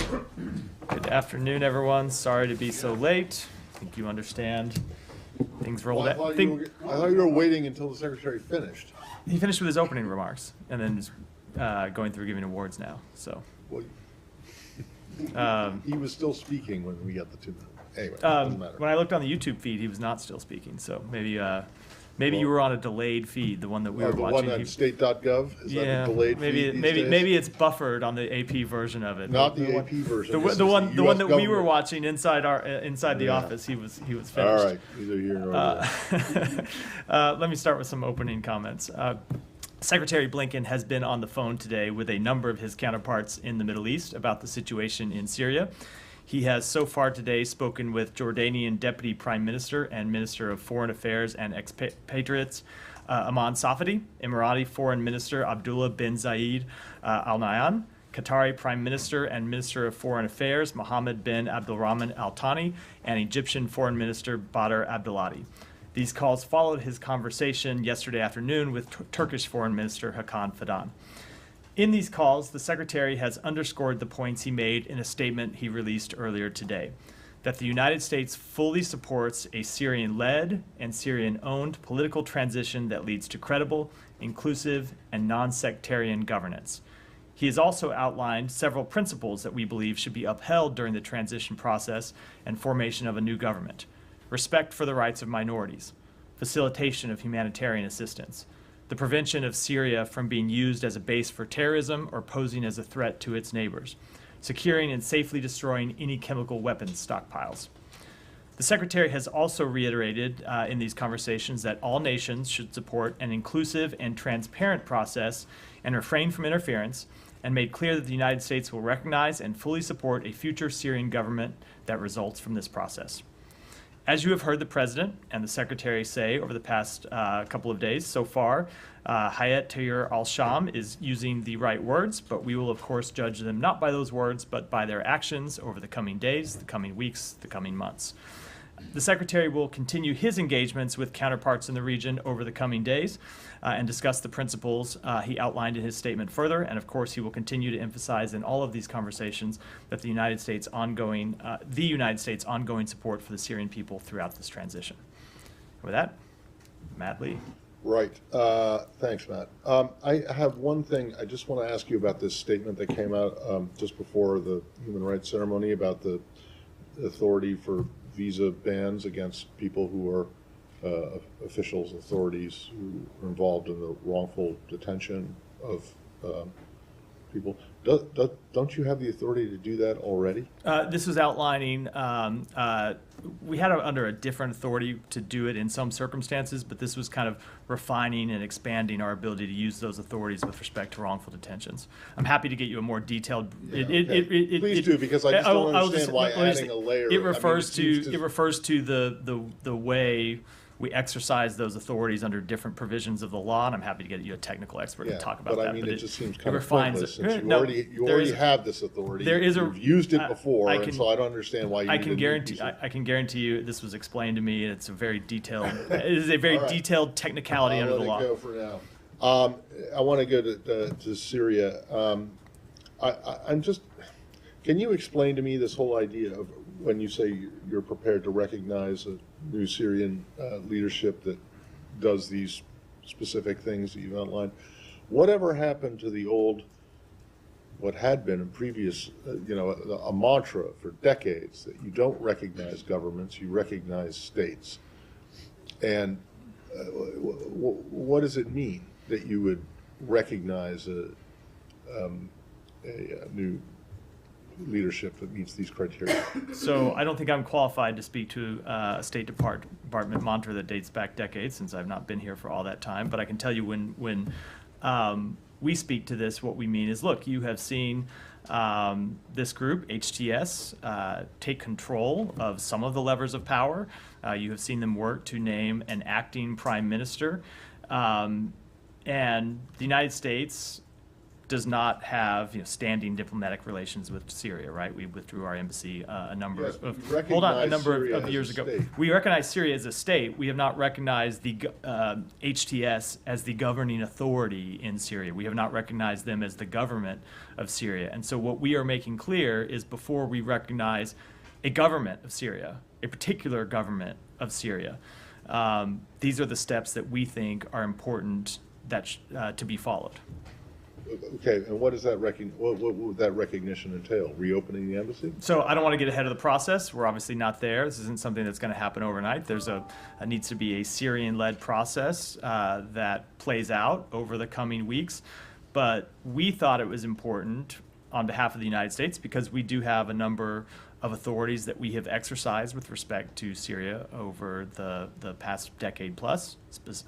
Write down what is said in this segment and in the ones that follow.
Good afternoon, everyone. Sorry to be so late. I think you understand. Things rolled Well, out. I thought you were waiting until the secretary finished. He finished with his opening remarks and then is going through giving awards now. So Well, he was still speaking when we got the 2 minutes. Anyway, doesn't matter. when I looked on the YouTube feed, he was not still speaking. So maybe you were on a delayed feed, the one that we were The watching. one on state.gov? Is that Yeah, a delayed maybe feed these days? maybe it's buffered on the AP version of it. Not but the AP version. The This is one US that we were government. watching inside the Yeah. office. He was finished. All right, either here or there. Let me start with some opening comments. Secretary Blinken has been on the phone today with a number of his counterparts in the Middle East about the situation in Syria. He has so far today spoken with Jordanian Deputy Prime Minister and Minister of Foreign Affairs and Expatriates Aman Safadi, Emirati Foreign Minister Abdullah bin Zayed Al Nahyan, Qatari Prime Minister and Minister of Foreign Affairs Mohammed bin Abdulrahman Al Thani, and Egyptian Foreign Minister Badr Abdulati. These calls followed his conversation yesterday afternoon with Turkish Foreign Minister Hakan Fidan. In these calls, the Secretary has underscored the points he made in a statement he released earlier today, that the United States fully supports a Syrian-led and Syrian-owned political transition that leads to credible, inclusive, and non-sectarian governance. He has also outlined several principles that we believe should be upheld during the transition process and formation of a new government: respect for the rights of minorities, facilitation of humanitarian assistance, the prevention of Syria from being used as a base for terrorism or posing as a threat to its neighbors, securing and safely destroying any chemical weapons stockpiles. The Secretary has also reiterated in these conversations that all nations should support an inclusive and transparent process and refrain from interference, and made clear that the United States will recognize and fully support a future Syrian government that results from this process. As you have heard the President and the Secretary say over the past couple of days so far, Hayat Tahrir al-Sham is using the right words, but we will of course judge them not by those words, but by their actions over the coming days, the coming weeks, the coming months. The Secretary will continue his engagements with counterparts in the region over the coming days and discuss the principles he outlined in his statement further. And of course, he will continue to emphasize in all of these conversations that the United States' ongoing support for the Syrian people throughout this transition. With that, Matt Lee. Right. Thanks, Matt. I have one thing. I just want to ask you about this statement that came out just before the human rights ceremony about the authority for visa bans against people who are officials, authorities who are involved in the wrongful detention of people. Don't you have the authority to do that already? This was outlining, we had under a different authority to do it in some circumstances, but this was kind of refining and expanding our ability to use those authorities with respect to wrongful detentions. I'm happy to get you a more detailed. Please do, because I just don't understand why adding a layer. It refers to the way we exercise those authorities under different provisions of the law, and I'm happy to get you a technical expert to talk about that. But I mean, it just seems kind of refines pointless, it. since you already have this authority. You've used it before, and so I don't understand why you need to use it. I can guarantee you this was explained to me, and it's a very detailed. It is a very detailed technicality under the law. I'll let it go for now. I want to go to Syria. I'm just. Can you explain to me this whole idea of when you say you're prepared to recognize a new Syrian leadership that does these specific things that you've outlined? Whatever happened to the old, what had been a previous, a mantra for decades that you don't recognize governments, you recognize states? And what does it mean that you would recognize a new leadership that meets these criteria? So I don't think I'm qualified to speak to a State Department mantra that dates back decades, since I've not been here for all that time. But I can tell you when we speak to this, what we mean is, look, you have seen this group, HTS, take control of some of the levers of power. You have seen them work to name an acting prime minister. And the United States does not have standing diplomatic relations with Syria, right? We withdrew our embassy a number Yes, of we recognize Syria of as years a ago. state. We recognize Syria as a state. We have not recognized the HTS as the governing authority in Syria. We have not recognized them as the government of Syria. And so what we are making clear is before we recognize a government of Syria, a particular government of Syria, these are the steps that we think are important that to be followed. Okay, and what does that what would that recognition entail? Reopening the embassy? So I don't want to get ahead of the process. We're obviously not there. This isn't something that's going to happen overnight. There's needs to be a Syrian-led process that plays out over the coming weeks. But we thought it was important on behalf of the United States because we do have a number of authorities that we have exercised with respect to Syria over the past decade plus,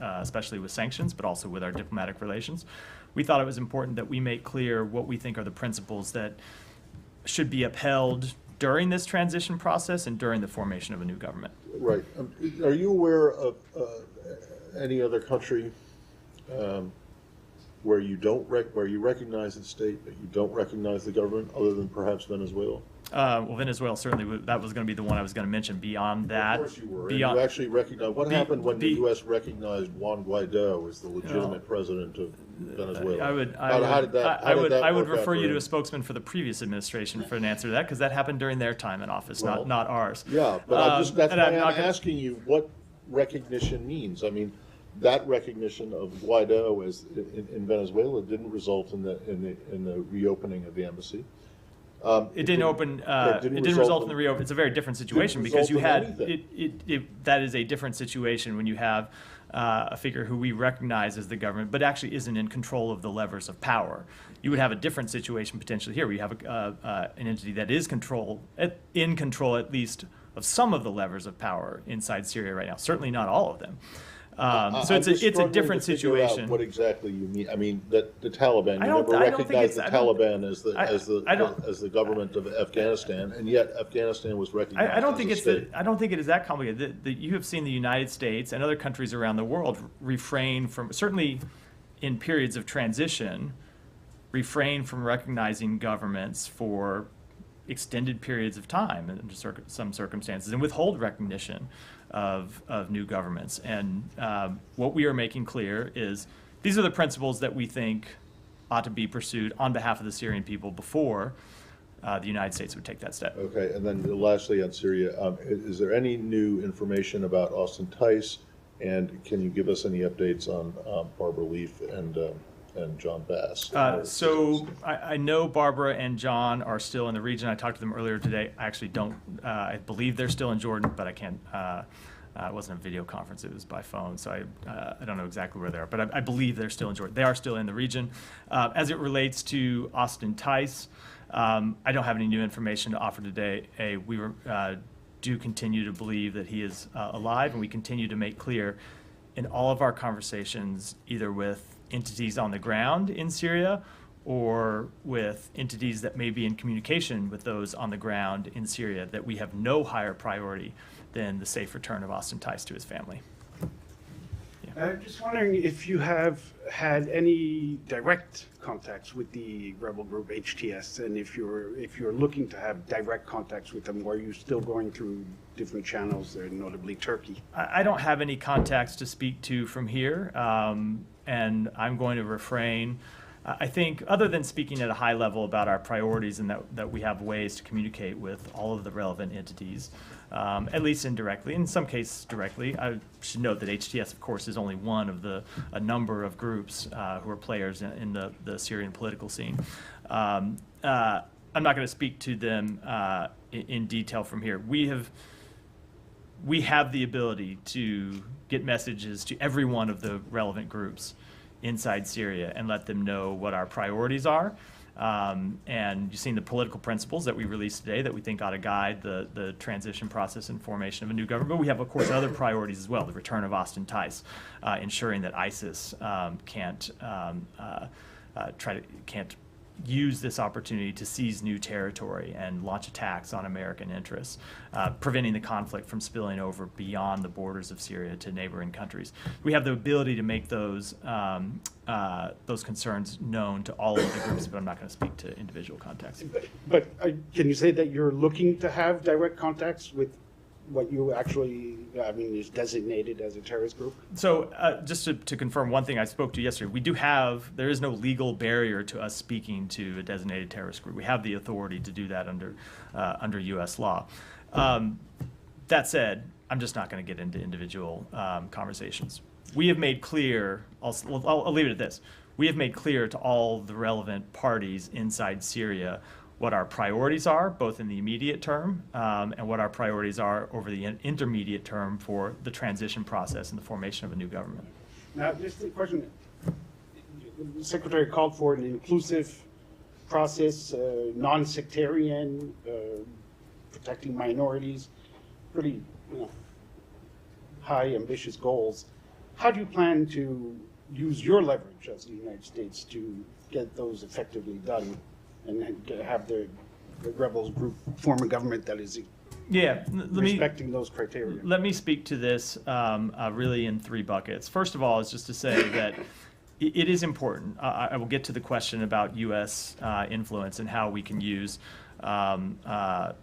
especially with sanctions, but also with our diplomatic relations. We thought it was important that we make clear what we think are the principles that should be upheld during this transition process and during the formation of a new government. Right. Are you aware of any other country where you recognize the state but you don't recognize the government, other than perhaps Venezuela? Well, Venezuela certainly, that was going to be the one I was going to mention. Beyond that, of course you were. And you actually recognize what happened when the U.S. recognized Juan Guaido as the legitimate president of Venezuela. I would refer you to a spokesman for the previous administration for an answer to that, because that happened during their time in office, not ours. Yeah, but that's why I'm asking you what recognition means. I mean, that recognition of Guaido as in Venezuela didn't result in the reopening of the embassy. It didn't open. It didn't result in the reopen. It's a very different situation because you had that is a different situation when you have a figure who we recognize as the government, but actually isn't in control of the levers of power. You would have a different situation potentially here, where you have an entity that is in control at least of some of the levers of power inside Syria right now. Certainly not all of them. So it's a different situation. What exactly you mean? I mean that the Taliban. You never recognized the Taliban as the government of Afghanistan, and yet Afghanistan was recognized. I don't think it is that complicated. You have seen the United States and other countries around the world refrain from, certainly in periods of transition, refrain from recognizing governments for extended periods of time in some circumstances, and withhold recognition of new governments. And what we are making clear is these are the principles that we think ought to be pursued on behalf of the Syrian people before the United States would take that step. Okay, and then lastly on Syria, is there any new information about Austin Tice, and can you give us any updates on Barbara Leaf and John Bass? So I know Barbara and John are still in the region. I talked to them earlier today. I actually don't, I believe they're still in Jordan, but I can't, it wasn't a video conference, it was by phone, so I don't know exactly where they are, but I believe they're still in Jordan. They are still in the region. As it relates to Austin Tice, I don't have any new information to offer today. We do continue to believe that he is alive, and we continue to make clear in all of our conversations, either with entities on the ground in Syria or with entities that may be in communication with those on the ground in Syria, that we have no higher priority than the safe return of Austin Tice to his family. I'm just wondering if you have had any direct contacts with the rebel group HTS, and if you're looking to have direct contacts with them, or are you still going through different channels there, notably Turkey? I don't have any contacts to speak to from here, and I'm going to refrain. I think, other than speaking at a high level about our priorities and that we have ways to communicate with all of the relevant entities, at least indirectly, in some cases directly. I should note that HTS, of course, is only one of a number of groups who are players in the Syrian political scene. I'm not going to speak to them in detail from here. We have the ability to get messages to every one of the relevant groups inside Syria and let them know what our priorities are. And you've seen the political principles that we released today that we think ought to guide the transition process and formation of a new government. But we have, of course, other priorities as well: the return of Austin Tice, ensuring that ISIS can't use this opportunity to seize new territory and launch attacks on American interests, preventing the conflict from spilling over beyond the borders of Syria to neighboring countries. We have the ability to make those concerns known to all of the groups, but I'm not going to speak to individual contacts. But can you say that you're looking to have direct contacts with what you actually, is designated as a terrorist group? So just to confirm one thing I spoke to yesterday, there is no legal barrier to us speaking to a designated terrorist group. We have the authority to do that under U.S. law. That said, I'm just not going to get into individual conversations. We have made clear, I'll leave it at this, we have made clear to all the relevant parties inside Syria what our priorities are, both in the immediate term and what our priorities are over the intermediate term for the transition process and the formation of a new government. Now, just a question. The Secretary called for an inclusive process, non-sectarian, protecting minorities, pretty high, ambitious goals. How do you plan to use your leverage as the United States to get those effectively done and have the rebels group form a government that is respecting those criteria? Let me speak to this really in three buckets. First of all is just to say that it is important. I will get to the question about U.S. influence and how we can use our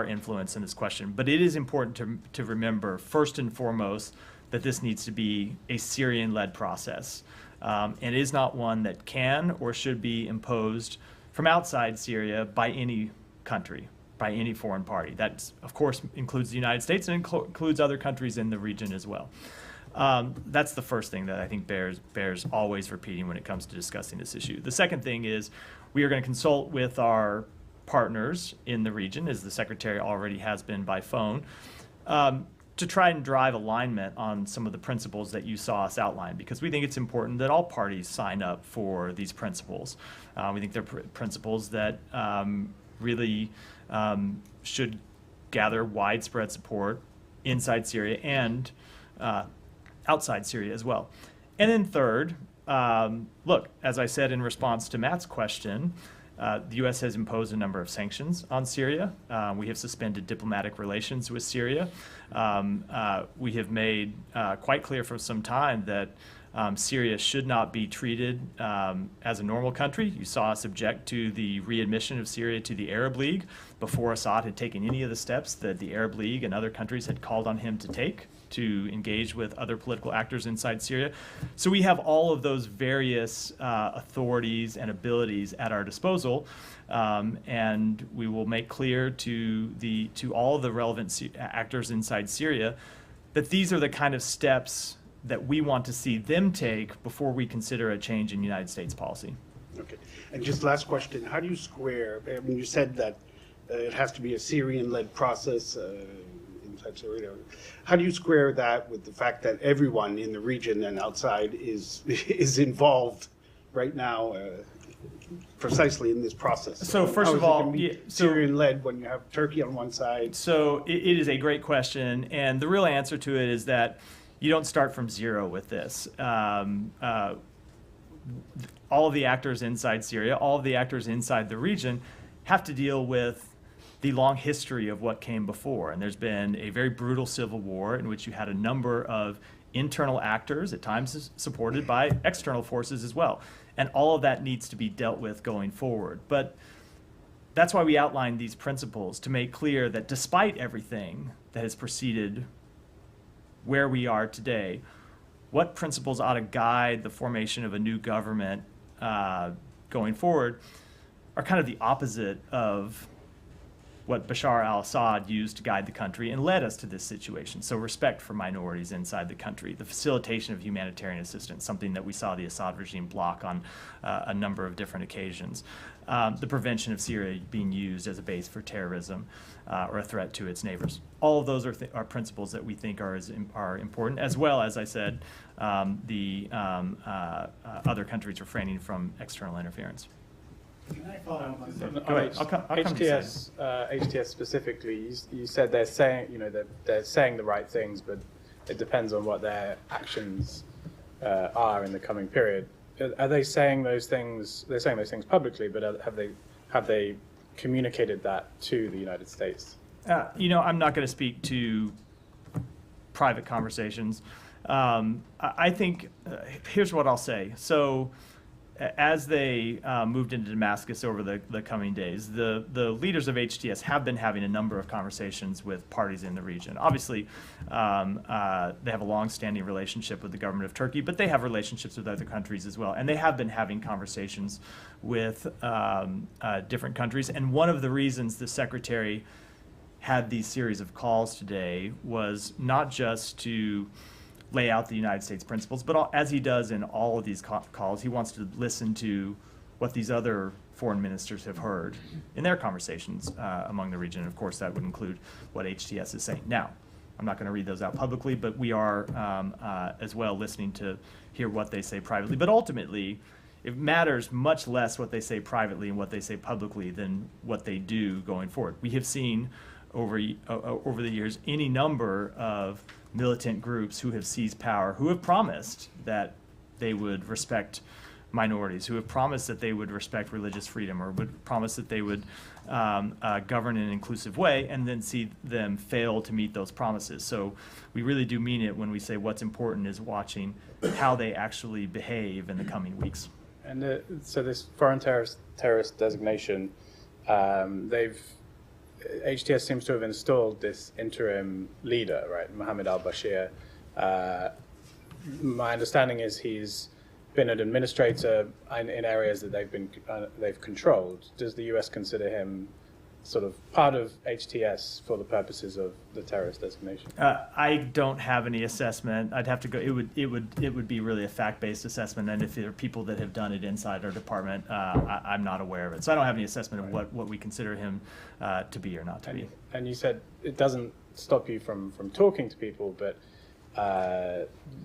influence in this question. But it is important to remember, first and foremost, that this needs to be a Syrian-led process. And it is not one that can or should be imposed from outside Syria by any country, by any foreign party. That, of course, includes the United States and includes other countries in the region as well. That's the first thing that I think bears always repeating when it comes to discussing this issue. The second thing is we are going to consult with our partners in the region, as the Secretary already has been by phone, to try and drive alignment on some of the principles that you saw us outline, because we think it's important that all parties sign up for these principles. We think they're principles that really should gather widespread support inside Syria and outside Syria as well. And then third, look, as I said in response to Matt's question, the U.S. has imposed a number of sanctions on Syria. We have suspended diplomatic relations with Syria. We have made quite clear for some time that Syria should not be treated as a normal country. You saw us object to the readmission of Syria to the Arab League before Assad had taken any of the steps that the Arab League and other countries had called on him to take to engage with other political actors inside Syria. So we have all of those various authorities and abilities at our disposal, and we will make clear to all of the relevant actors inside Syria that these are the kind of steps that we want to see them take before we consider a change in United States policy. Okay. And just last question, how do you square, you said that it has to be a Syrian-led process inside Syria. How do you square that with the fact that everyone in the region and outside is involved right now precisely in this process? So first of all, Syrian-led when you have Turkey on one side. So it is a great question, and the real answer to it is that you don't start from zero with this. All of the actors inside Syria, all of the actors inside the region have to deal with the long history of what came before. And there's been a very brutal civil war in which you had a number of internal actors, at times supported by external forces as well. And all of that needs to be dealt with going forward. But that's why we outlined these principles, to make clear that despite everything that has preceded where we are today, what principles ought to guide the formation of a new government going forward are kind of the opposite of what Bashar al-Assad used to guide the country and led us to this situation. So respect for minorities inside the country, the facilitation of humanitarian assistance, something that we saw the Assad regime block on a number of different occasions, the prevention of Syria being used as a base for terrorism or a threat to its neighbors. All of those are principles that we think are important, as well as I said, the other countries refraining from external interference. Can I follow up on Go ahead. I'll come to HTS specifically, you said they're saying, they're saying the right things, but it depends on what their actions are in the coming period. are they saying those things? They're saying those things publicly, but have they communicated that to the United States? I'm not going to speak to private conversations. I think here's what I'll say. So, as they moved into Damascus over the coming days, the leaders of HTS have been having a number of conversations with parties in the region. Obviously, they have a long-standing relationship with the government of Turkey, but they have relationships with other countries as well. And they have been having conversations with different countries. And one of the reasons the Secretary had these series of calls today was not just to lay out the United States principles, but as he does in all of these calls, he wants to listen to what these other foreign ministers have heard in their conversations among the region. And of course, that would include what HTS is saying. Now, I'm not going to read those out publicly, but we are as well listening to hear what they say privately. But ultimately, it matters much less what they say privately and what they say publicly than what they do going forward. We have seen over the years any number of militant groups who have seized power, who have promised that they would respect minorities, who have promised that they would respect religious freedom, or would promise that they would govern in an inclusive way, and then see them fail to meet those promises. So we really do mean it when we say what's important is watching how they actually behave in the coming weeks. And so this foreign terrorist designation, HTS seems to have installed this interim leader, right, Mohammed al-Bashir. My understanding is he's been an administrator in areas that they've controlled. Does the U.S. consider him sort of part of HTS for the purposes of the terrorist designation? I don't have any assessment. I'd have to go. It would be really a fact-based assessment, and if there are people that have done it inside our department, I'm not aware of it. So I don't have any assessment of what we consider him to be or not to be. And you said it doesn't stop you from talking to people, but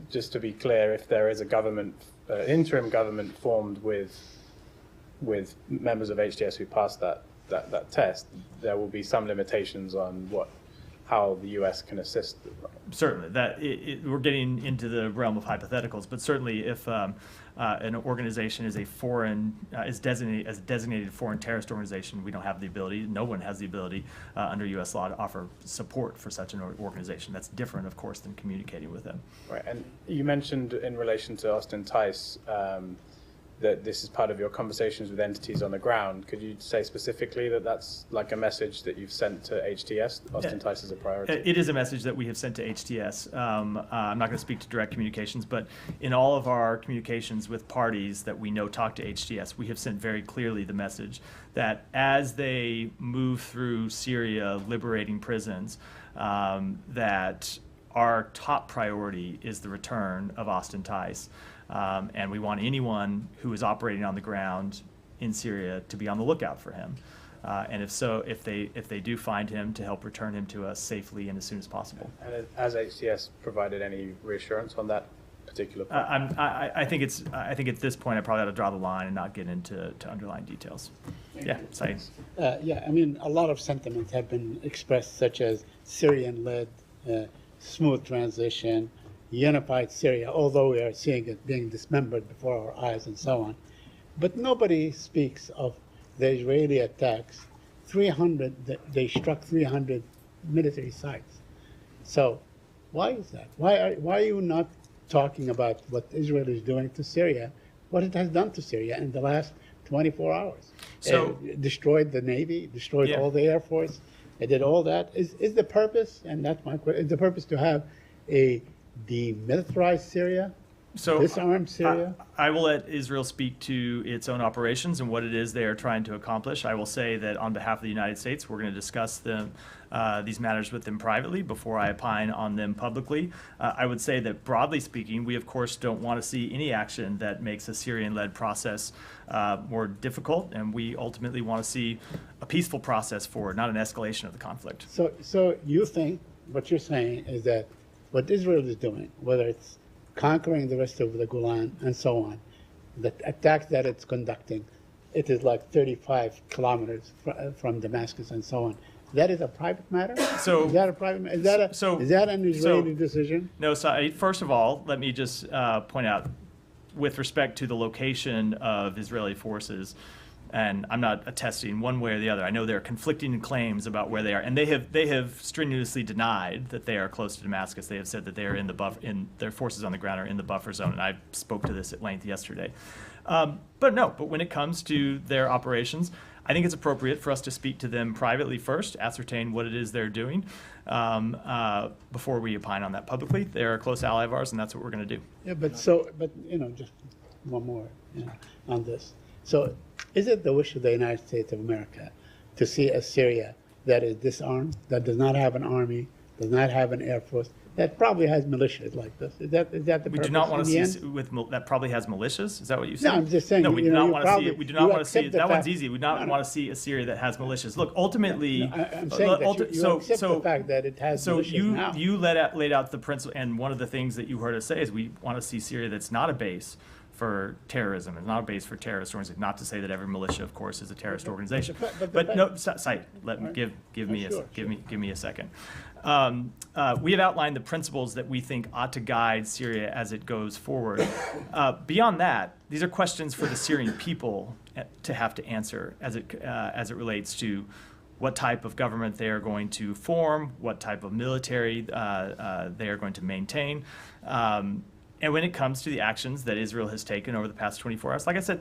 just to be clear, if there is a government, interim government formed with members of HTS who passed that test, there will be some limitations on how the U.S. can assist. Certainly, we're getting into the realm of hypotheticals, but certainly if an organization is designated as a designated foreign terrorist organization, we don't have the ability, no one has the ability under U.S. law to offer support for such an organization. That's different, of course, than communicating with them. Right, and you mentioned in relation to Austin Tice that this is part of your conversations with entities on the ground. Could you say specifically that that's like a message that you've sent to HTS? Austin Tice is a priority. It is a message that we have sent to HTS. I'm not going to speak to direct communications, but in all of our communications with parties that we know talk to HTS, we have sent very clearly the message that as they move through Syria, liberating prisons, that our top priority is the return of Austin Tice. And we want anyone who is operating on the ground in Syria to be on the lookout for him. And if they do find him, to help return him to us safely and as soon as possible. And has HTS provided any reassurance on that particular point? I think at this point I probably ought to draw the line and not get into underlying details. Yeah, Saeed. Yeah, I mean, a lot of sentiments have been expressed, such as Syrian-led, smooth transition, unified Syria, although we are seeing it being dismembered before our eyes and so on. But nobody speaks of the Israeli attacks. They struck 300 military sites. So why is that? Why are you not talking about what Israel is doing to Syria, what it has done to Syria in the last 24 hours? So destroyed the Navy, destroyed all the Air Force. It did all that. Is the purpose, and that's my question, is the purpose to have a demilitarized Syria? Disarm Syria? I will let Israel speak to its own operations and what it is they are trying to accomplish. I will say that on behalf of the United States, we're going to discuss these matters with them privately before I opine on them publicly. I would say that broadly speaking, we of course don't want to see any action that makes a Syrian-led process more difficult, and we ultimately want to see a peaceful process forward, not an escalation of the conflict. So you think what you're saying is that what Israel is doing, whether it's conquering the rest of the Golan and so on, the attacks that it's conducting, it is like 35 kilometers from Damascus and so on. That is a private matter? So is that a private matter? Is that an Israeli decision? No, so first of all, let me just point out, with respect to the location of Israeli forces, and I'm not attesting one way or the other. I know there are conflicting claims about where they are, and they have strenuously denied that they are close to Damascus. They have said that they are in the their forces on the ground are in the buffer zone, and I spoke to this at length yesterday. But when it comes to their operations, I think it's appropriate for us to speak to them privately first, ascertain what it is they're doing, before we opine on that publicly. They're a close ally of ours, and that's what we're going to do. Yeah, but just one more, on this. So, is it the wish of the United States of America to see a Syria that is disarmed, that does not have an army, does not have an air force, that probably has militias like this? Is that the purpose? We do not want to in the see end? that probably has militias. Is that what you said? No, I'm just saying. No, we do not want to see it. We do not want to see accept it. the That one's fact- easy. We do not want to see a Syria that has militias. Look, ultimately, I'm saying that you accept the fact that it has so militias now. you laid out the principle, and one of the things that you heard us say is we want to see Syria that's not a base for terrorism. It's not a base for terrorist organizations. Not to say that every militia, of course, is a terrorist organization. But no, Said, let me give me a second. We have outlined the principles that we think ought to guide Syria as it goes forward. Beyond that, these are questions for the Syrian people to have to answer as it relates to what type of government they are going to form, what type of military they are going to maintain. And when it comes to the actions that Israel has taken over the past 24 hours, like I said,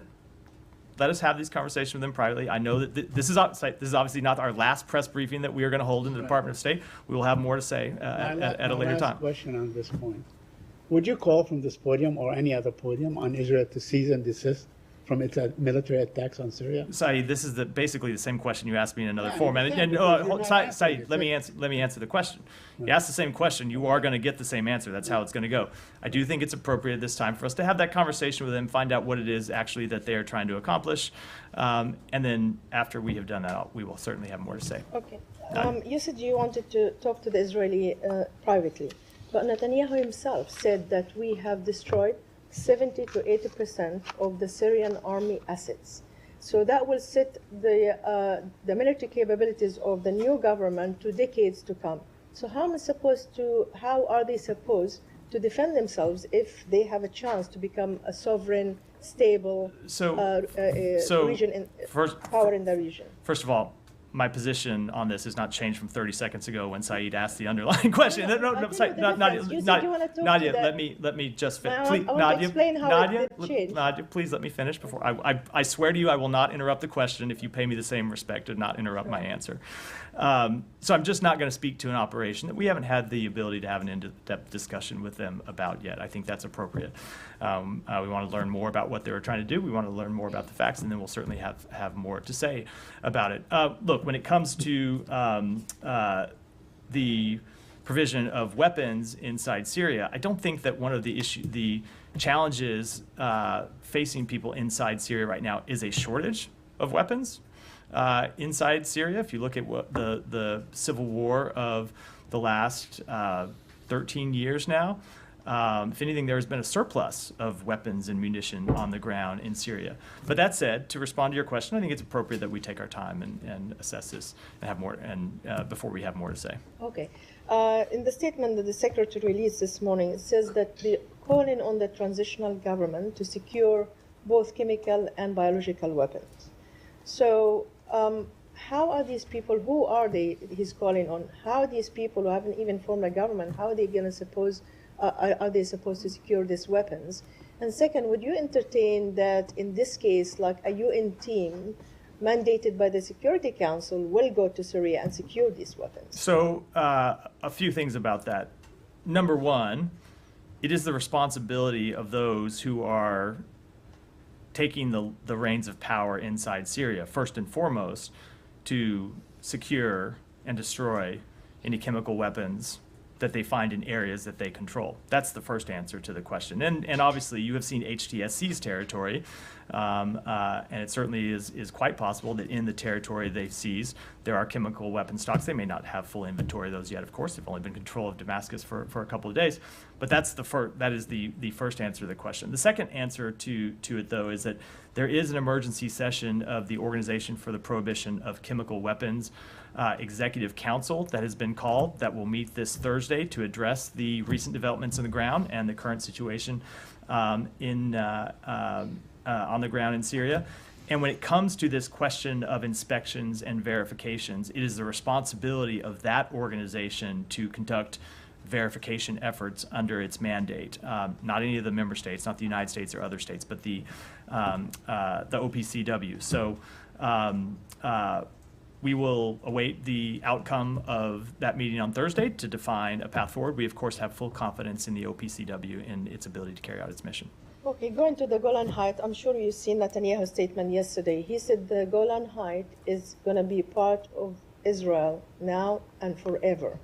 let us have these conversations with them privately. I know that this is obviously not our last press briefing that we are going to hold in the Department of State. We will have more to say at a later time. Last question on this point. Would you call from this podium or any other podium on Israel to cease and desist from its military attacks on Syria? Saeed, this is basically the same question you asked me in another Yeah, I form. understand, And Saeed, it. let me answer the question. You asked the same question, you are going to get the same answer. That's how it's going to go. I do think it's appropriate this time for us to have that conversation with them, find out what it is actually that they are trying to accomplish, and then after we have done that, we will certainly have more to say. Okay. You said you wanted to talk to the Israeli privately, but Netanyahu himself said that we have destroyed 70 to 80% of the Syrian army assets. So that will set the military capabilities of the new government to decades to come. So how are they supposed to defend themselves if they have a chance to become a sovereign, stable region power in the region? First of all, my position on this has not changed from 30 seconds ago when Saeed asked the underlying question. Nadia, let me just finish. Please, I want to explain how it changed. Nadia, please let me finish before I swear to you I will not interrupt the question if you pay me the same respect to not interrupt my answer. So I'm just not going to speak to an operation that we haven't had the ability to have an in-depth discussion with them about yet. I think that's appropriate. We want to learn more about what they were trying to do. We want to learn more about the facts, and then we'll certainly have more to say about it. Look, when it comes to the provision of weapons inside Syria, I don't think that one of the challenges facing people inside Syria right now is a shortage of weapons inside Syria. If you look at what the civil war of the last 13 years now, if anything, there has been a surplus of weapons and munition on the ground in Syria. But that said, to respond to your question, I think it's appropriate that we take our time and assess this and have more before we have more to say. Okay. In the statement that the Secretary released this morning, it says that they're calling on the transitional government to secure both chemical and biological weapons. So how are these people, who are they he's calling on? How are these people who haven't even formed a government, how are they going to are they supposed to secure these weapons? And second, would you entertain that in this case, like a UN team mandated by the Security Council will go to Syria and secure these weapons? So a few things about that. Number one, it is the responsibility of those who are taking the reins of power inside Syria, first and foremost, to secure and destroy any chemical weapons that they find in areas that they control. That's the first answer to the question. And obviously, you have seen HTSC's territory, and it certainly is quite possible that in the territory they've seized, there are chemical weapon stocks. They may not have full inventory of those yet, of course. They've only been in control of Damascus for a couple of days. But that is the first answer to the question. The second answer to it, though, is that there is an emergency session of the Organization for the Prohibition of Chemical Weapons Executive Council that has been called, that will meet this Thursday to address the recent developments on the ground and the current situation on the ground in Syria. And when it comes to this question of inspections and verifications, it is the responsibility of that organization to conduct verification efforts under its mandate. Not any of the member states, not the United States or other states, but the OPCW. So we will await the outcome of that meeting on Thursday to define a path forward. We, of course, have full confidence in the OPCW and its ability to carry out its mission. Okay, going to the Golan Heights, I'm sure you've seen Netanyahu's statement yesterday. He said the Golan Heights is going to be part of Israel now and forever.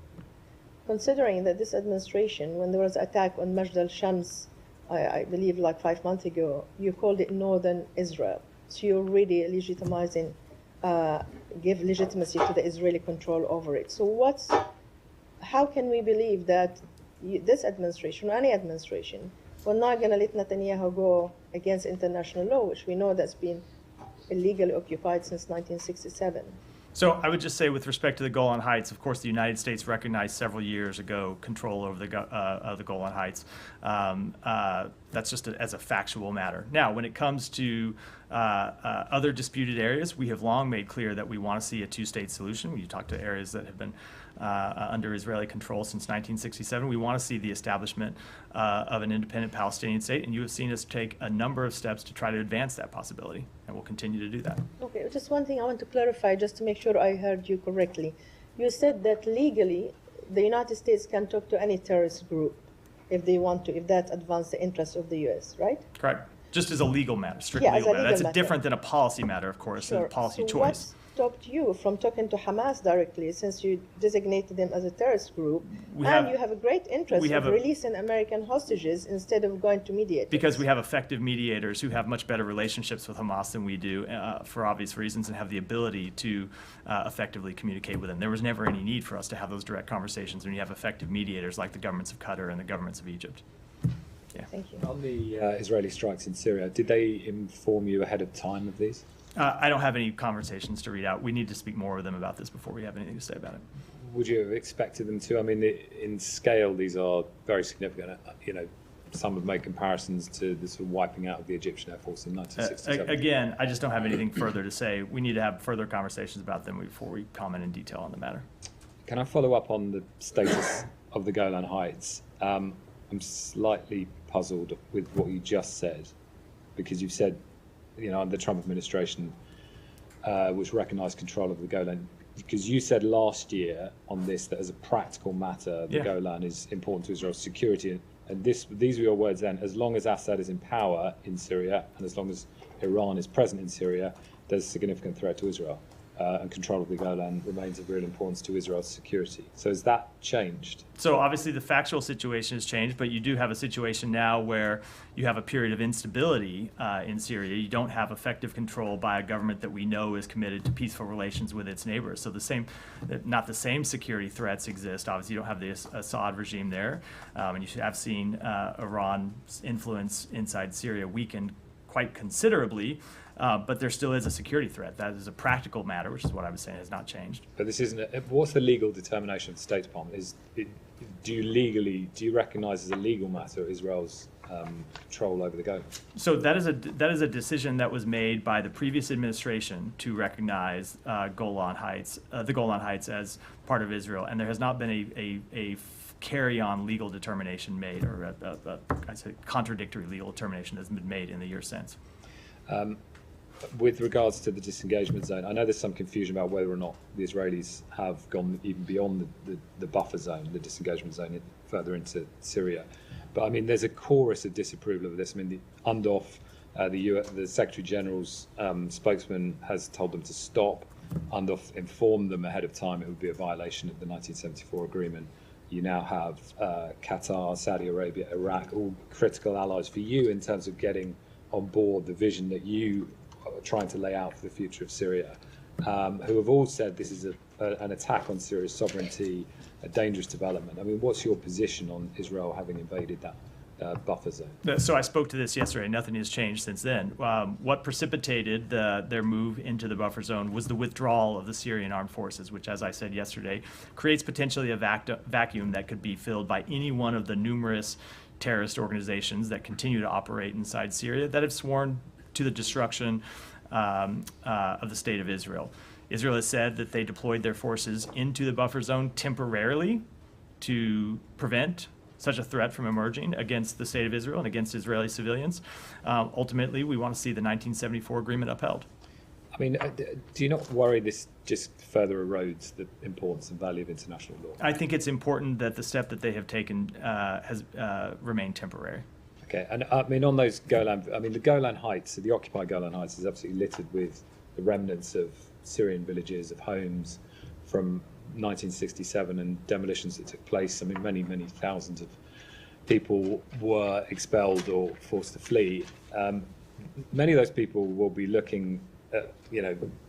Considering that this administration, when there was an attack on Majd al-Shams, I believe like 5 months ago, you called it Northern Israel. So you're really legitimizing, give legitimacy to the Israeli control over it. So how can we believe that this administration, or any administration, we're not going to let Netanyahu go against international law, which we know that's been illegally occupied since 1967. So I would just say, with respect to the Golan Heights, of course, the United States recognized several years ago control over the Golan Heights. That's just as a factual matter. Now, when it comes to other disputed areas, we have long made clear that we want to see a two-state solution. When you talk to areas that have been under Israeli control since 1967, we want to see the establishment of an independent Palestinian state, and you have seen us take a number of steps to try to advance that possibility, and we'll continue to do that. Okay, just one thing I want to clarify, just to make sure I heard you correctly. You said that legally, the United States can talk to any terrorist group if they want to, if that advances the interests of the U.S., right? Correct. Just as a legal matter, strictly legal matter. That's different than a policy matter, of course, a policy choice. What stopped you from talking to Hamas directly, since you designated them as a terrorist group, you have a great interest in releasing American hostages instead of going to mediators? Because we have effective mediators who have much better relationships with Hamas than we do, for obvious reasons, and have the ability to effectively communicate with them. There was never any need for us to have those direct conversations when you have effective mediators like the governments of Qatar and the governments of Egypt. Yeah. Thank you. On the Israeli strikes in Syria, did they inform you ahead of time of these? I don't have any conversations to read out. We need to speak more with them about this before we have anything to say about it. Would you have expected them to? I mean, in scale, these are very significant. You know, some have made comparisons to the sort of wiping out of the Egyptian Air Force in 1967. Again, I just don't have anything further to say. We need to have further conversations about them before we comment in detail on the matter. Can I follow up on the status of the Golan Heights? I'm slightly puzzled with what you just said, because you've said, you know, the Trump administration, which recognised control of the Golan, because you said last year on this that as a practical matter, the Golan is important to Israel's security. And these were your words then: as long as Assad is in power in Syria, and as long as Iran is present in Syria, there's a significant threat to Israel. And control of the Golan remains of real importance to Israel's security. So has that changed? So obviously the factual situation has changed, but you do have a situation now where you have a period of instability in Syria. You don't have effective control by a government that we know is committed to peaceful relations with its neighbors. So not the same security threats exist. Obviously you don't have the Assad regime there, and you have seen Iran's influence inside Syria weaken quite considerably. But there still is a security threat. That is a practical matter, which is what I was saying has not changed. But this isn't. What's the legal determination of the State Department? Do you recognise as a legal matter Israel's control over the Golan? So that is a decision that was made by the previous administration to recognize Golan Heights, the Golan Heights, as part of Israel, and there has not been a carry-on legal determination made, or I say contradictory legal determination that's been made in the years since. With regards to the disengagement zone, I know there's some confusion about whether or not the Israelis have gone even beyond the buffer zone, the disengagement zone, further into Syria. But I mean, there's a chorus of disapproval of this. I mean, the UNDOF, the Secretary General's spokesman, has told them to stop. UNDOF informed them ahead of time it would be a violation of the 1974 agreement. You now have Qatar, Saudi Arabia, Iraq, all critical allies for you in terms of getting on board the vision that you are trying to lay out for the future of Syria, who have all said this is an attack on Syria's sovereignty, a dangerous development. I mean, what's your position on Israel having invaded that buffer zone? So I spoke to this yesterday. Nothing has changed since then. What precipitated their move into the buffer zone was the withdrawal of the Syrian armed forces, which, as I said yesterday, creates potentially a vacuum that could be filled by any one of the numerous terrorist organizations that continue to operate inside Syria that have sworn to the destruction of the state of Israel. Israel has said that they deployed their forces into the buffer zone temporarily to prevent such a threat from emerging against the state of Israel and against Israeli civilians. Ultimately, we want to see the 1974 agreement upheld. I mean, do you not worry this just further erodes the importance and value of international law? I think it's important that the step that they have taken has remained temporary. Okay, and I mean, on those the Golan Heights, the occupied Golan Heights is absolutely littered with the remnants of Syrian villages, of homes from 1967 and demolitions that took place. I mean, many thousands of people were expelled or forced to flee. Many of those people will be looking at,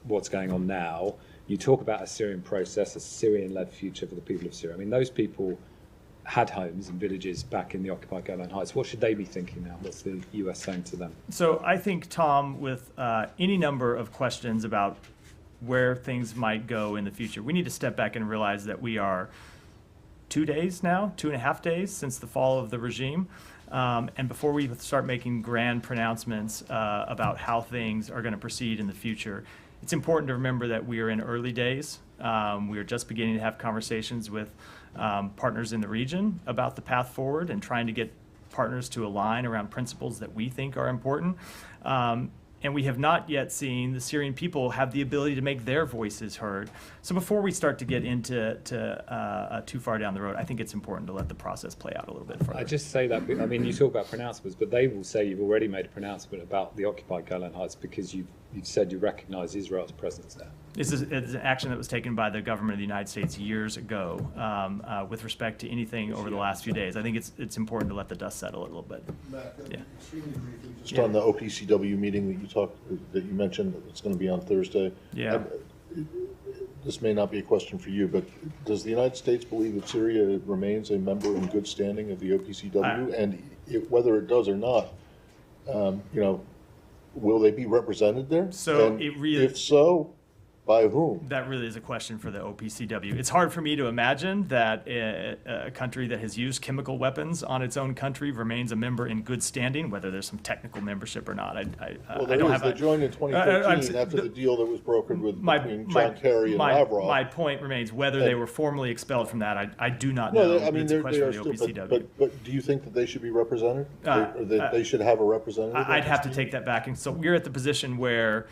what's going on now. You talk about a Syrian process, a Syrian-led future for the people of Syria. I mean, those people had homes and villages back in the occupied Golan Heights. What should they be thinking now? What's the US saying to them? So I think, Tom, with any number of questions about where things might go in the future, we need to step back and realize that we are 2.5 days since the fall of the regime. And before we start making grand pronouncements about how things are going to proceed in the future, it's important to remember that we are in early days. We are just beginning to have conversations with partners in the region about the path forward and trying to get partners to align around principles that we think are important. And we have not yet seen the Syrian people have the ability to make their voices heard. So before we start to get into too far down the road, I think it's important to let the process play out a little bit further. I just say that, I mean, you talk about pronouncements, but they will say you've already made a pronouncement about the occupied Golan Heights because you've said you recognize Israel's presence there. It's an action that was taken by the government of the United States years ago with respect to anything over the last few days. I think it's important to let the dust settle a little bit. Yeah. Just on the OPCW meeting that you mentioned, it's going to be on Thursday. Yeah. This may not be a question for you, but does the United States believe that Syria remains a member in good standing of the OPCW? And whether it does or not, will they be represented there? So and it really, if so, by whom? That really is a question for the OPCW. It's hard for me to imagine that a country that has used chemical weapons on its own country remains a member in good standing, whether there's some technical membership or not. They joined in 2013 after the deal that was brokered between John Kerry and Lavrov. My point remains, whether they were formally expelled from that, I do not know. I mean, it's a question for the OPCW. But do you think that they should be represented? Or that they should have a representative? I'd have to take that back. And so we're at the position where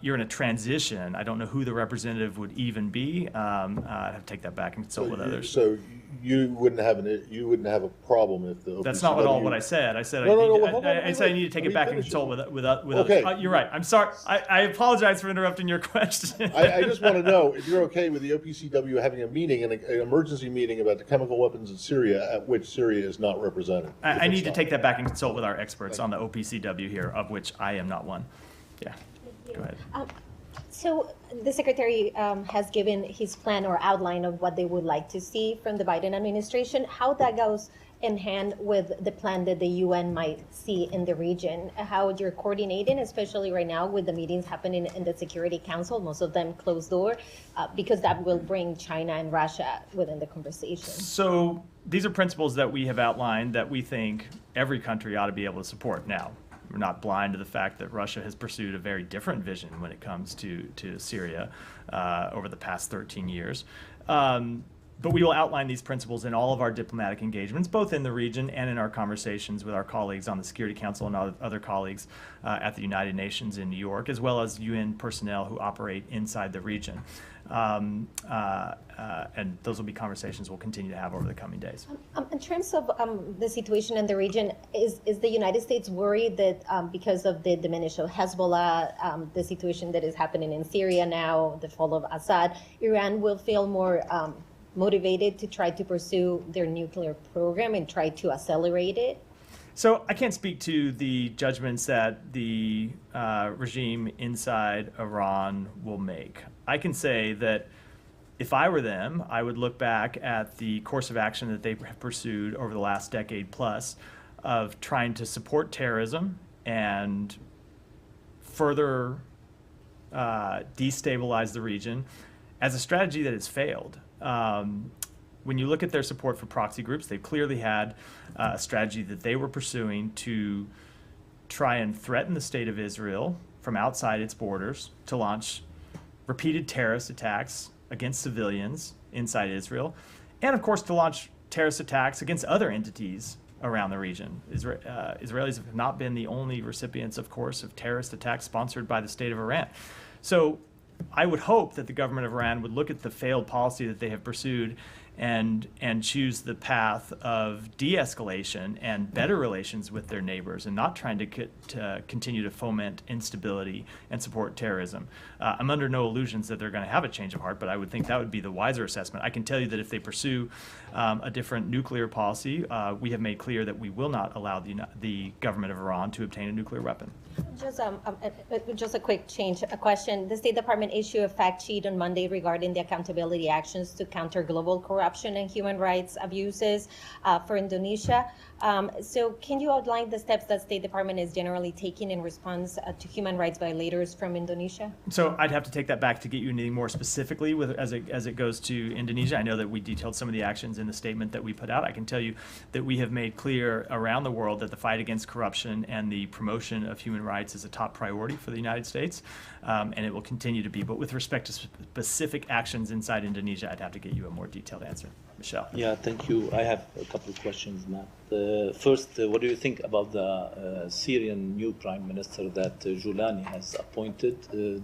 you're in a transition. I don't know who the representative would even be. I'd have to take that back and consult with others. So you wouldn't have a problem if the OPCW... That's not all what I said. I said I said I need to take it back and consult with Okay. others. You're right. I'm sorry. I apologize for interrupting your question. I just want to know if you're okay with the OPCW having a meeting, an emergency meeting about the chemical weapons in Syria, at which Syria is not represented. I need to take that back and consult with our experts on the OPCW here, of which I am not one. Yeah. Go ahead. So the Secretary has given his plan or outline of what they would like to see from the Biden administration. How that goes in hand with the plan that the UN might see in the region, how you're coordinating, especially right now with the meetings happening in the Security Council, most of them closed door, because that will bring China and Russia within the conversation. So these are principles that we have outlined that we think every country ought to be able to support now. We're not blind to the fact that Russia has pursued a very different vision when it comes to Syria over the past 13 years. But we will outline these principles in all of our diplomatic engagements, both in the region and in our conversations with our colleagues on the Security Council and other colleagues at the United Nations in New York, as well as UN personnel who operate inside the region. And those will be conversations we'll continue to have over the coming days. In terms of the situation in the region, is the United States worried that because of the diminition of Hezbollah, the situation that is happening in Syria now, the fall of Assad, Iran will feel more motivated to try to pursue their nuclear program and try to accelerate it? So I can't speak to the judgments that the regime inside Iran will make. I can say that if I were them, I would look back at the course of action that they have pursued over the last decade plus of trying to support terrorism and further destabilize the region as a strategy that has failed. When you look at their support for proxy groups, they clearly had a strategy that they were pursuing to try and threaten the state of Israel from outside its borders, to launch repeated terrorist attacks against civilians inside Israel, and of course to launch terrorist attacks against other entities around the region. Israelis have not been the only recipients, of course, of terrorist attacks sponsored by the state of Iran. So I would hope that the government of Iran would look at the failed policy that they have pursued and choose the path of de-escalation and better relations with their neighbors, and not trying to continue to foment instability and support terrorism. I'm under no illusions that they're going to have a change of heart, but I would think that would be the wiser assessment. I can tell you that if they pursue a different nuclear policy, we have made clear that we will not allow the government of Iran to obtain a nuclear weapon. Just a quick a question. The State Department issued a fact sheet on Monday regarding the accountability actions to counter global corruption and human rights abuses for Indonesia. So can you outline the steps that State Department is generally taking in response to human rights violators from Indonesia? So I'd have to take that back to get you anything more specifically as it goes to Indonesia. I know that we detailed some of the actions in the statement that we put out. I can tell you that we have made clear around the world that the fight against corruption and the promotion of human rights is a top priority for the United States, and it will continue to be. But with respect to specific actions inside Indonesia, I'd have to get you a more detailed answer. Michelle. Yeah, thank you. I have a couple of questions, Matt. First, what do you think about the Syrian new prime minister that Golan has appointed?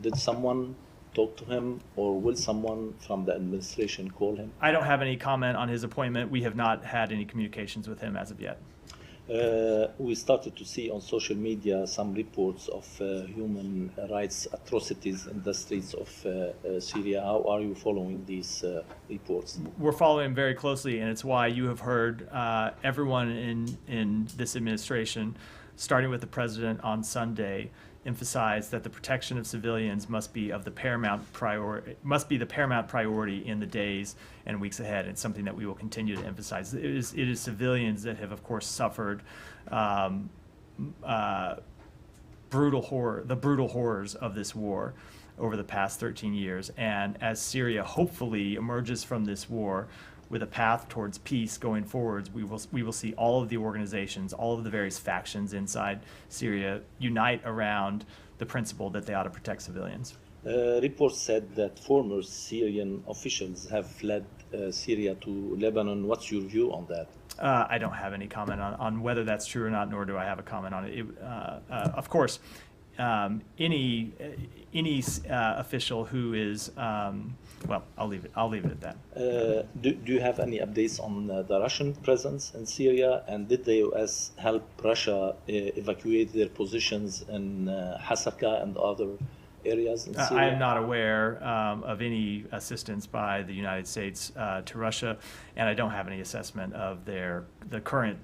Did someone talk to him, or will someone from the administration call him? I don't have any comment on his appointment. We have not had any communications with him as of yet. We started to see on social media some reports of human rights atrocities in the streets of Syria. How are you following these reports? We're following very closely, and it's why you have heard everyone in this administration, starting with the president on Sunday, emphasize that the protection of civilians must be the paramount priority in the days and weeks ahead. It's something that we will continue to emphasize. It is civilians that have, of course, suffered the brutal horrors of this war over the past 13 years. And as Syria hopefully emerges from this war with a path towards peace going forwards, we will see all of the organizations, all of the various factions inside Syria unite around the principle that they ought to protect civilians. Reports said that former Syrian officials have fled Syria to Lebanon. What's your view on that? I don't have any comment on whether that's true or not, nor do I have a comment on it. Of course, any official who is well, I'll leave it at that. Do you have any updates on the Russian presence in Syria, and did the U.S. help Russia evacuate their positions in Hasaka and other areas in Syria? I am not aware of any assistance by the United States to Russia, and I don't have any assessment of the current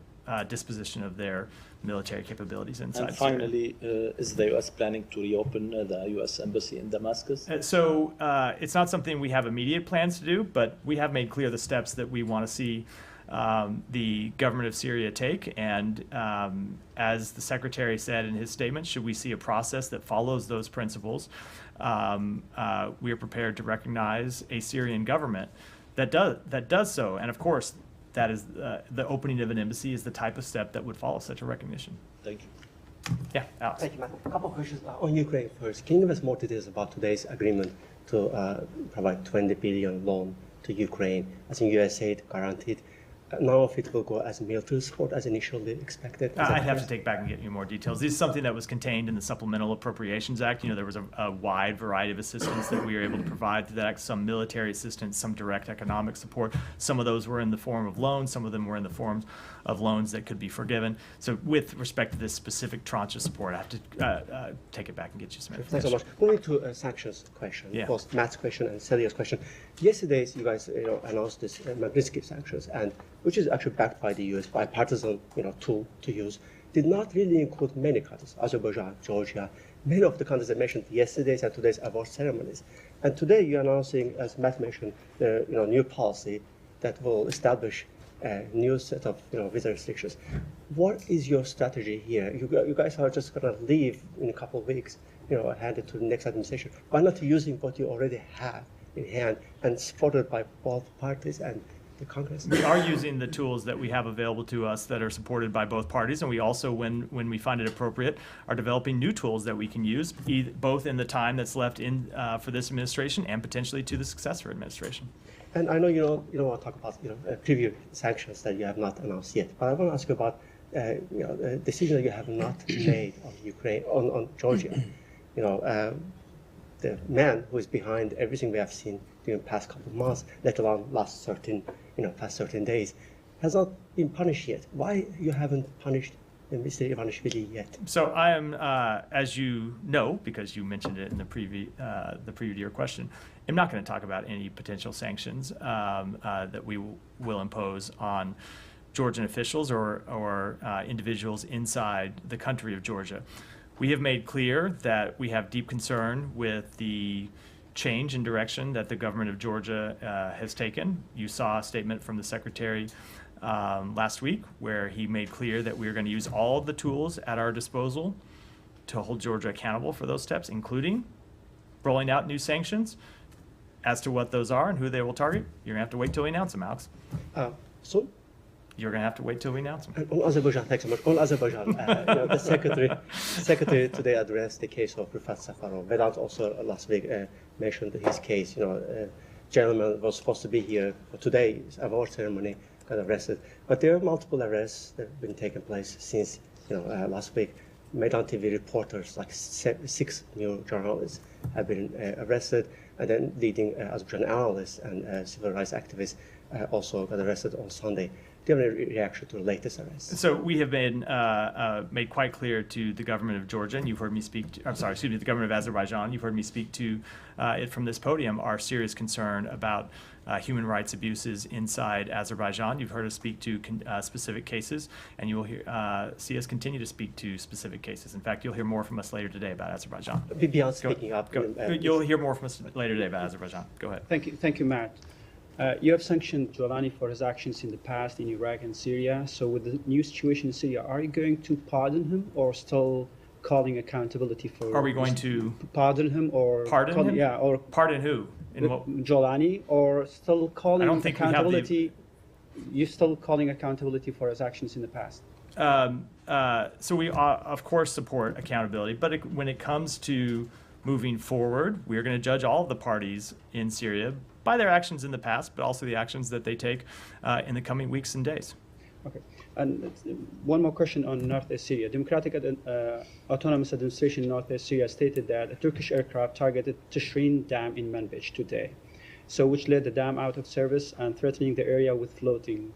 disposition of their military capabilities inside Syria. And finally, is the U.S. planning to reopen the U.S. embassy in Damascus? So it's not something we have immediate plans to do, but we have made clear the steps that we want to see the government of Syria take. And as the Secretary said in his statement, should we see a process that follows those principles, we are prepared to recognize a Syrian government that does so. And of course, that is the opening of an embassy is the type of step that would follow such a recognition. Thank you. Yeah, Alex. Thank you, Matt. A couple of questions on Ukraine first. Can you give us more details about today's agreement to provide $20 billion loan to Ukraine? I think U.S. aid guaranteed. None of it will go as military support as initially expected. I'd have to take back and get you more details. This is something that was contained in the Supplemental Appropriations Act. You know, there was a wide variety of assistance that we were able to provide through that act, some military assistance, some direct economic support. Some of those were in the form of loans. Some of them were in the forms of loans that could be forgiven. So with respect to this specific tranche of support, I have to take it back and get you some information. Thanks so much. Moving to a sanctions question, both Matt's question and Celia's question. Yesterday, you guys announced this Magnitsky sanctions, and which is actually backed by the U.S. bipartisan tool to use. did not really include many countries, Azerbaijan, Georgia, many of the countries I mentioned yesterday's and today's award ceremonies. And today you're announcing, as Matt mentioned, the new policy that will establish a new set of visa restrictions. What is your strategy here? You guys are just going to leave in a couple of weeks, hand it to the next administration. Why not using what you already have in hand and supported by both parties and the Congress? We are using the tools that we have available to us that are supported by both parties, and we also, when we find it appropriate, are developing new tools that we can use, both in the time that's left in for this administration and potentially to the successor administration. And I know you don't want to talk about preview sanctions that you have not announced yet, but I want to ask you about the decision that you have not made on Ukraine, on Georgia. The man who is behind everything we have seen during the past couple of months, let alone past 13 days, has not been punished yet. Why you haven't punished Mr. Ivanishvili yet? So I am, as you know, because you mentioned it in the preview to your question, I'm not going to talk about any potential sanctions that we will impose on Georgian officials or individuals inside the country of Georgia. We have made clear that we have deep concern with the change in direction that the government of Georgia has taken. You saw a statement from the Secretary last week where he made clear that we are going to use all of the tools at our disposal to hold Georgia accountable for those steps, including rolling out new sanctions. As to what those are and who they will target, you're going to have to wait till we announce them, Alex. So you're going to have to wait till we announce them. On Azerbaijan, thanks so much. On Azerbaijan, the secretary today addressed the case of Rifat Safarov. Vedat also last week mentioned his case. Gentleman was supposed to be here for today's award ceremony, got arrested. But there are multiple arrests that have been taking place since last week. Maidan TV reporters, like 6 new journalists, have been arrested, and then leading Azerbaijan analysts and civil rights activists also got arrested on Sunday. Do you have any reaction to the latest arrests? So we have been made quite clear to the government of Georgia, and you've heard me speak to, the government of Azerbaijan, you've heard me speak to it from this podium, our serious concern about human rights abuses inside Azerbaijan. You've heard us speak to specific cases, and you will see us continue to speak to specific cases. In fact, you'll hear more from us later today about Azerbaijan. Beyond speaking up. You'll hear more from us later today about Azerbaijan. Go ahead. Thank you, Matt. You have sanctioned Golani for his actions in the past in Iraq and Syria. So with the new situation in Syria, are you going to pardon him or still calling accountability for? Are we going to pardon him or pardon him? Yeah, or pardon who? Golani, or still calling I don't think accountability? You're still calling accountability for his actions in the past. So we of course support accountability, but when it comes to moving forward, we are going to judge all of the parties in Syria by their actions in the past, but also the actions that they take in the coming weeks and days. Okay. And one more question on Northeast Syria. Democratic Autonomous Administration in Northeast Syria stated that a Turkish aircraft targeted Tishreen Dam in Manbij today, so which led the dam out of service and threatening the area with flooding.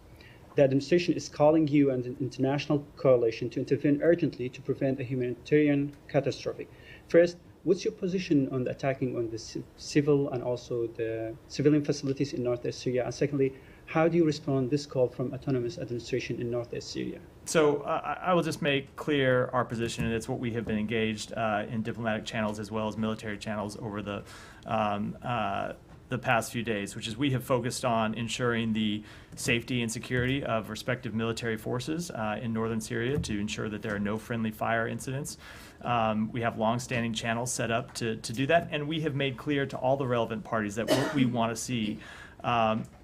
The administration is calling you and an international coalition to intervene urgently to prevent a humanitarian catastrophe. First, what's your position on the attacking on the civil and also the civilian facilities in Northeast Syria? And secondly, how do you respond to this call from autonomous administration in Northeast Syria? So I will just make clear our position, and it's what we have been engaged in diplomatic channels as well as military channels over the past few days, which is we have focused on ensuring the safety and security of respective military forces in northern Syria to ensure that there are no friendly fire incidents. We have long-standing channels set up to do that, and we have made clear to all the relevant parties that what we want to see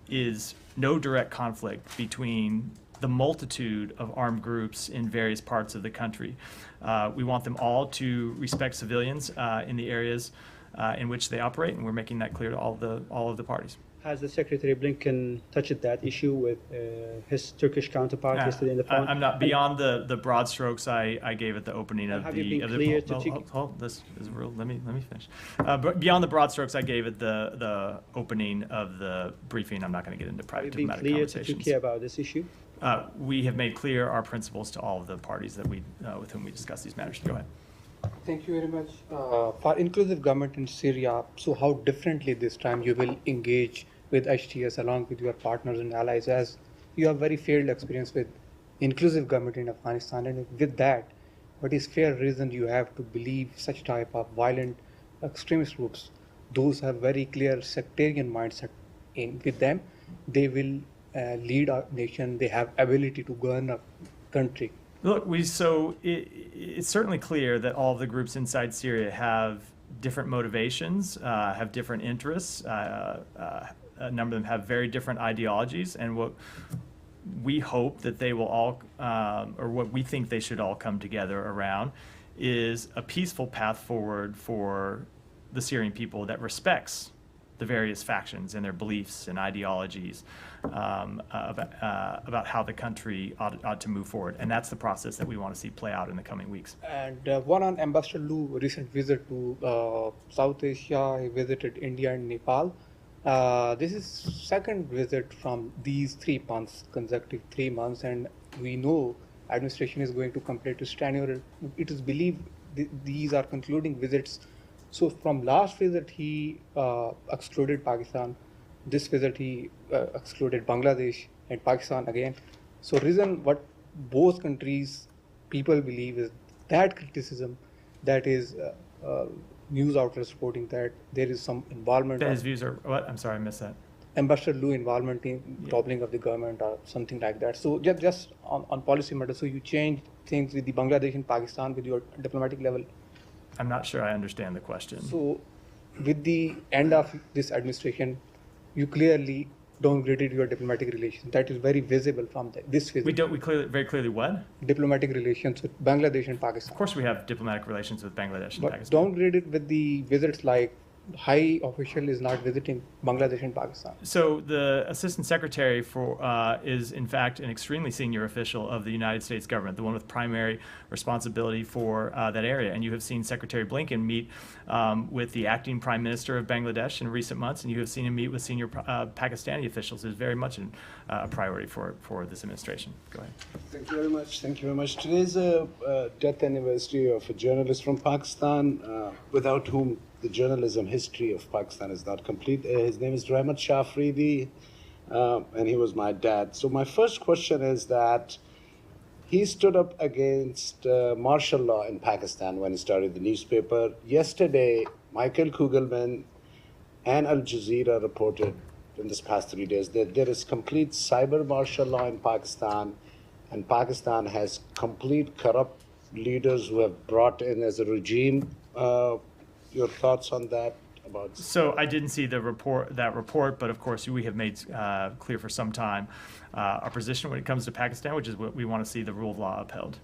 is no direct conflict between the multitude of armed groups in various parts of the country. We want them all to respect civilians in the areas in which they operate, and we're making that clear to all of the parties. Has the Secretary Blinken touched that issue with his Turkish counterpart yesterday in the phone? I'm not beyond the broad strokes I gave at the opening of have the. You been clear to this is real. Let me finish. But beyond the broad strokes I gave at the opening of the briefing, I'm not going to get into private diplomatic conversations. Have you been clear to Turkey about this issue? We have made clear our principles to all of the parties that with whom we discuss these matters. Go ahead. Thank you very much. For inclusive government in Syria, so how differently this time you will engage with HTS along with your partners and allies, as you have very field experience with inclusive government in Afghanistan, and with that, what is fair reason you have to believe such type of violent extremist groups? Those have very clear sectarian mindset in with them. They will lead our nation. They have ability to govern a country. Look, it's certainly clear that all of the groups inside Syria have different motivations, have different interests. A number of them have very different ideologies, and what we hope that they will all, or what we think they should all come together around, is a peaceful path forward for the Syrian people that respects the various factions and their beliefs and ideologies about how the country ought to move forward. And that's the process that we want to see play out in the coming weeks. And one on Ambassador Lu recent visit to South Asia. He visited India and Nepal. This is second visit from these 3 months, consecutive 3 months, and we know administration is going to complete its tenure. It is believed these are concluding visits. So from last visit, he excluded Pakistan. This visit, he excluded Bangladesh and Pakistan again. So reason what both countries people believe is that criticism, that is news outlets reporting that there is some involvement. His views are what? I'm sorry, I missed that. Ambassador Lu involvement in toppling of the government or something like that. So just on policy matters, so you change things with the Bangladesh and Pakistan with your diplomatic level. I'm not sure I understand the question. So with the end of this administration, you clearly downgraded your diplomatic relations. That is very visible from this visit. We very clearly what? Diplomatic relations with Bangladesh and Pakistan. Of course we have diplomatic relations with Bangladesh and But Pakistan. downgraded with the visits like high official is not visiting Bangladesh and Pakistan. So the Assistant Secretary is in fact an extremely senior official of the United States government, the one with primary responsibility for that area. And you have seen Secretary Blinken meet with the acting Prime Minister of Bangladesh in recent months, and you have seen him meet with senior Pakistani officials. It's very much a priority for this administration. Go ahead. Thank you very much. Thank you very much. Today is a death anniversary of a journalist from Pakistan, without whom the journalism history of Pakistan is not complete. His name is Rahmat Shah Afridi, and he was my dad. So my first question is that he stood up against martial law in Pakistan when he started the newspaper. Yesterday, Michael Kugelman and Al Jazeera reported in this past 3 days that there is complete cyber martial law in Pakistan, and Pakistan has complete corrupt leaders who have brought in as a regime. Your thoughts on that? So I didn't see that report, but of course we have made clear for some time our position when it comes to Pakistan, which is what we want to see the rule of law upheld.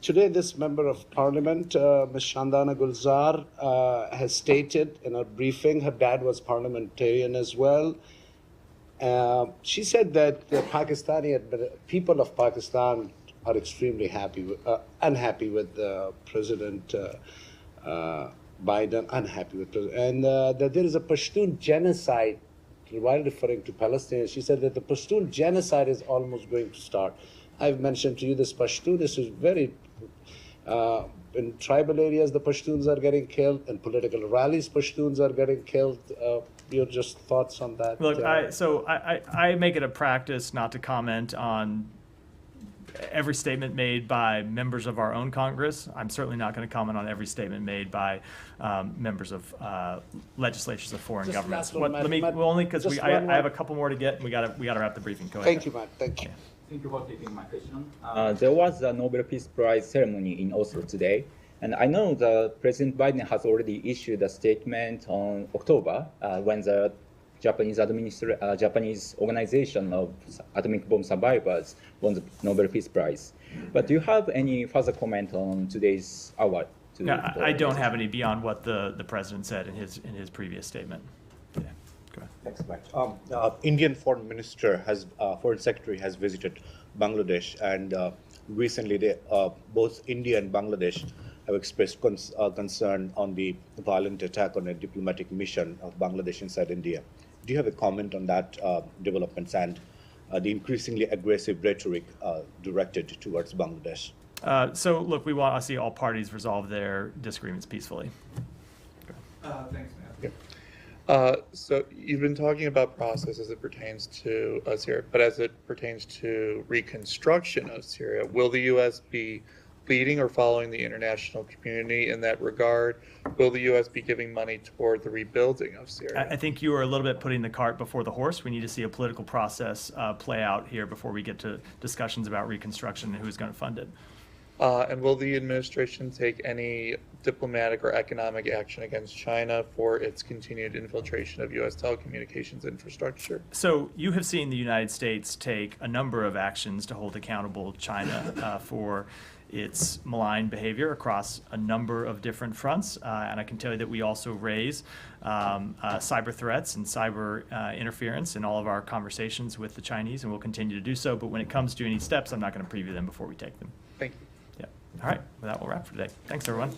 Today, this member of parliament, Ms. Shandana Gulzar, has stated in a briefing, her dad was parliamentarian as well. She said that the people of Pakistan are extremely unhappy with President Biden, and that there is a Pashtun genocide. While referring to Palestinians, she said that the Pashtun genocide is almost going to start. I've mentioned to you this Pashtun. This is very in tribal areas. The Pashtuns are getting killed. In political rallies, Pashtuns are getting killed. Your just thoughts on that? Look, I make it a practice not to comment on every statement made by members of our own Congress. I'm certainly not going to comment on every statement made by members of legislatures of foreign governments. Only because I have a couple more to get, and we got to wrap the briefing. Go ahead. Thank you, Matt. Thank you. Thank you for taking my question. There was a Nobel Peace Prize ceremony in Oslo today, and I know that President Biden has already issued a statement on October when the Japanese organization of atomic bomb survivors won the Nobel Peace Prize. But do you have any further comment on today's award? I don't have any beyond what the president said in his previous statement. Yeah, go ahead. Thanks, Matt. Indian Foreign Secretary has visited Bangladesh, and recently both India and Bangladesh have expressed concern on the violent attack on a diplomatic mission of Bangladesh inside India. Do you have a comment on that developments and the increasingly aggressive rhetoric directed towards Bangladesh? So, look, we want to see all parties resolve their disagreements peacefully. Thanks, Matt. So you've been talking about process as it pertains to Syria, but as it pertains to reconstruction of Syria, will the U.S. be leading or following the international community in that regard? Will the U.S. be giving money toward the rebuilding of Syria? I think you are a little bit putting the cart before the horse. We need to see a political process play out here before we get to discussions about reconstruction and who's going to fund it. And will the administration take any diplomatic or economic action against China for its continued infiltration of U.S. telecommunications infrastructure? So you have seen the United States take a number of actions to hold accountable China for its malign behavior across a number of different fronts. And I can tell you that we also raise cyber threats and cyber interference in all of our conversations with the Chinese, and we'll continue to do so. But when it comes to any steps, I'm not going to preview them before we take them. Thank you. Yeah. All right. Well, that will wrap for today. Thanks, everyone.